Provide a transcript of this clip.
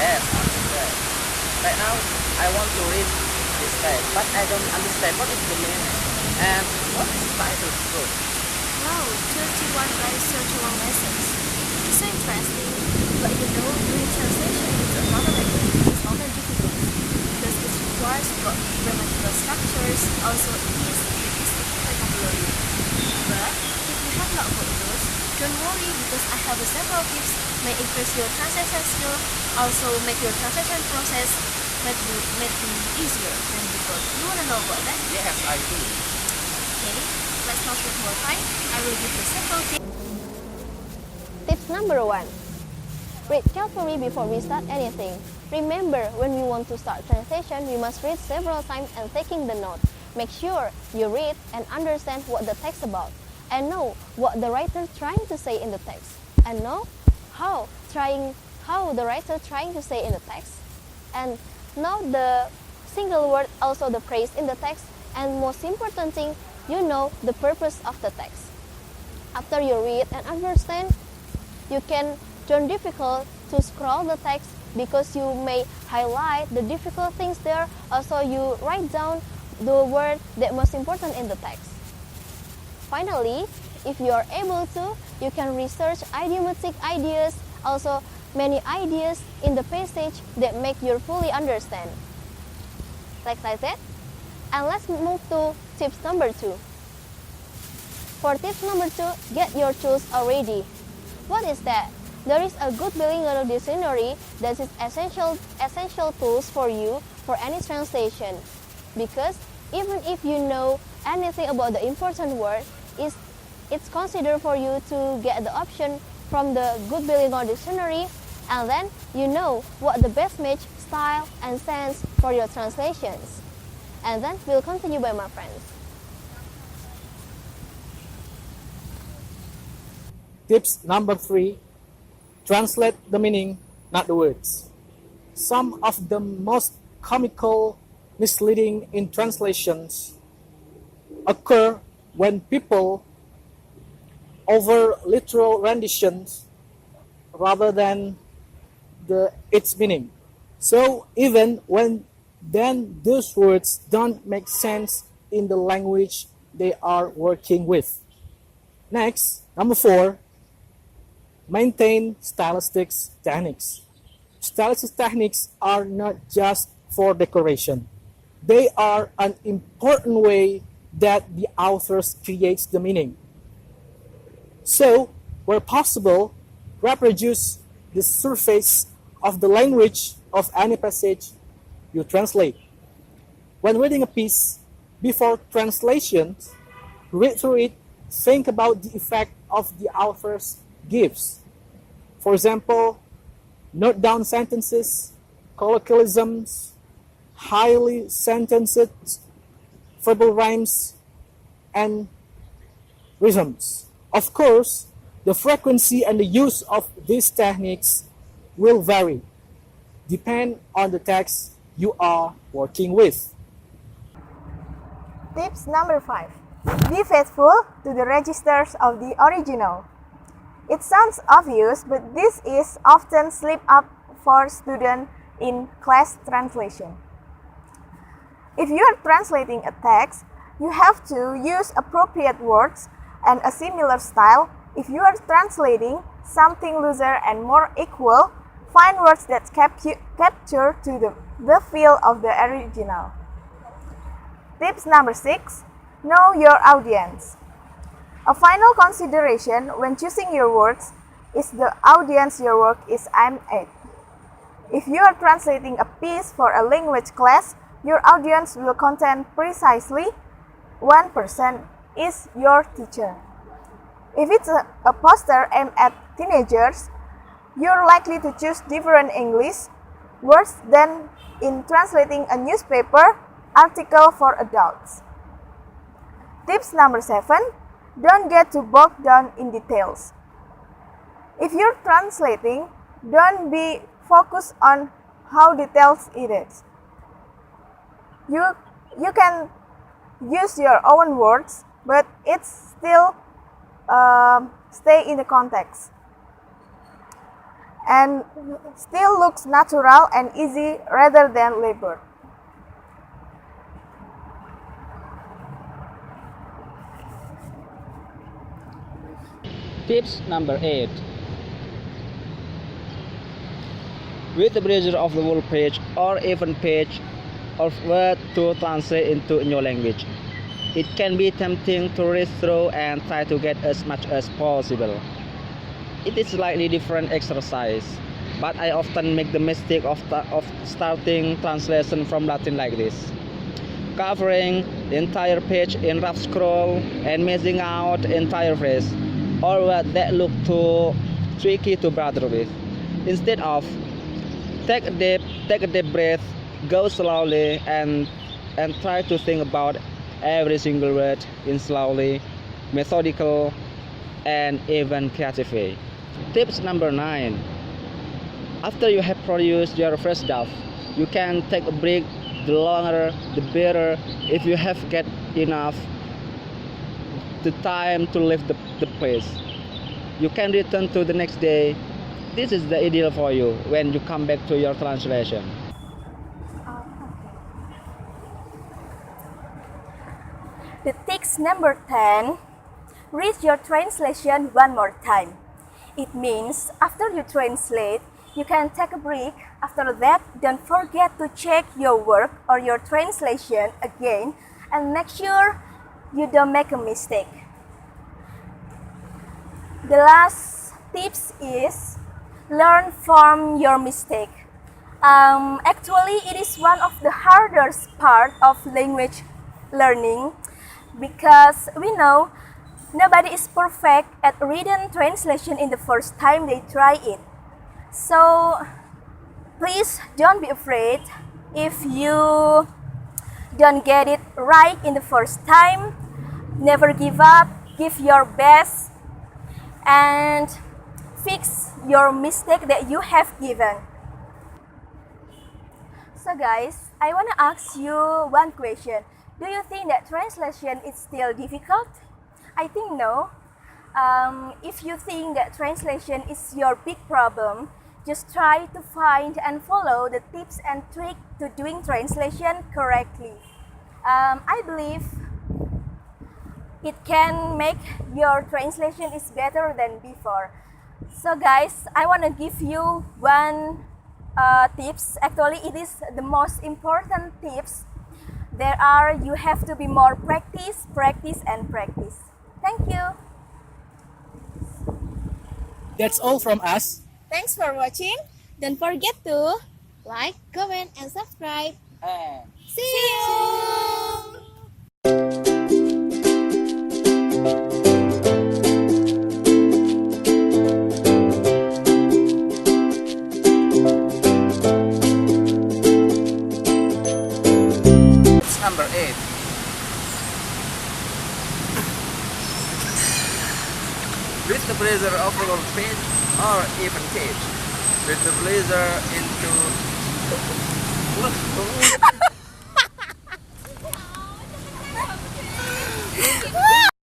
Yes, understand. Right now, I want to read this text, but I don't understand what is the meaning and what is the title for. Wow, 31 by 31 lessons. It's so interesting, but you know, doing translation into another language is often difficult because it requires grammatical structures, also it is linguistic vocabulary. But if you have not got those, don't worry because I have several tips may increase your translation skill, also make your translation process make it easier than before. You wanna know about that? Yes, I do. Okay, let's not waste more time. I will give you several tips. Tips number 1. Read carefully before we start anything. Remember, when we want to start translation, we must read several times and taking the note. Make sure you read and understand what the text about, and know what the writer trying to say in the text, and know how the writer trying to say in the text, and know the single word, also the phrase in the text, and most important thing, you know the purpose of the text. After you read and understand, you can don't difficult to scroll the text because you may highlight the difficult things there. Also, you write down the word that most important in the text. Finally, if you are able to, you can research idiomatic ideas, also many ideas in the passage that make you fully understand. Like that. And let's move to tips number 2. For tips number 2, get your tools already. What is that? There is a good bilingual dictionary that is essential tools for you for any translation. Because even if you know anything about the important word, it's considered for you to get the option from the good bilingual dictionary, and then you know what the best match style and sense for your translations. And then we'll continue by my friends. Tips number 3. Translate the meaning, not the words. Some of the most comical misleading in translations occur when people over literal renditions rather than its meaning. So even when then those words don't make sense in the language they are working with. Next, number 4, maintain stylistic techniques. Stylistic techniques are not just for decoration. They are an important way that the author creates the meaning. So, where possible, reproduce the surface of the language of any passage you translate. When reading a piece, before translation, read through it, think about the effect of the author's gives. For example, note down sentences, colloquialisms, highly sentenced verbal rhymes, and rhythms. Of course, the frequency and the use of these techniques will vary, depend on the text you are working with. Tips number 5. Be faithful to the registers of the original. It sounds obvious, but this is often slip up for students in class translation. If you are translating a text, you have to use appropriate words and a similar style. If you are translating something looser and more equal, find words that capture to the feel of the original. Tips number 6. Know your audience. A final consideration when choosing your words is the audience your work is aimed at. If you are translating a piece for a language class, your audience will contain precisely 1% is your teacher. If it's a poster aimed at teenagers, you're likely to choose different English words than in translating a newspaper article for adults. Tips number 7. Don't get too bogged down in details. If you're translating, don't be focused on how detailed it is. You can use your own words, but it's still stay in the context. and still looks natural and easy rather than labored. Tips number 8. With the browser of the whole page or even page of Word to translate into a new language. It can be tempting to read through and try to get as much as possible. It is slightly different exercise, but I often make the mistake of starting translation from Latin like this. Covering the entire page in rough scroll and missing out the entire phrase or word that look too tricky to bother with. Instead of take a deep breath, go slowly and try to think about every single word in slowly, methodical, and even creative way. Tips number 9. After you have produced your first draft, you can take a break. The longer, the better. If you have get enough the time to leave the place, you can return to the next day. This is the ideal for you when you come back to your translation. The tips number 10. Read your translation one more time. It means after you translate, you can take a break. After that, don't forget to check your work or your translation again and make sure you don't make a mistake. The last tips is learn from your mistake. Actually, it is one of the hardest part of language learning because we know nobody is perfect at written translation in the first time they try it. So please don't be afraid if you don't get it right in the first time. Never give up, give your best, and fix your mistake that you have given. So guys, I want to ask you one question. Do you think that translation is still difficult? I think no. If you think that translation is your big problem, just try to find and follow the tips and tricks to doing translation correctly. I believe it can make your translation is better than before. So guys, I want to give you one tips. Actually, it is the most important tips. You have to be more practice, and practice. Thank you. That's all from us. Thanks for watching. Don't forget to like, comment, and subscribe. See you! Tips number 8. With the browser of the whole page or even page, with the blazer into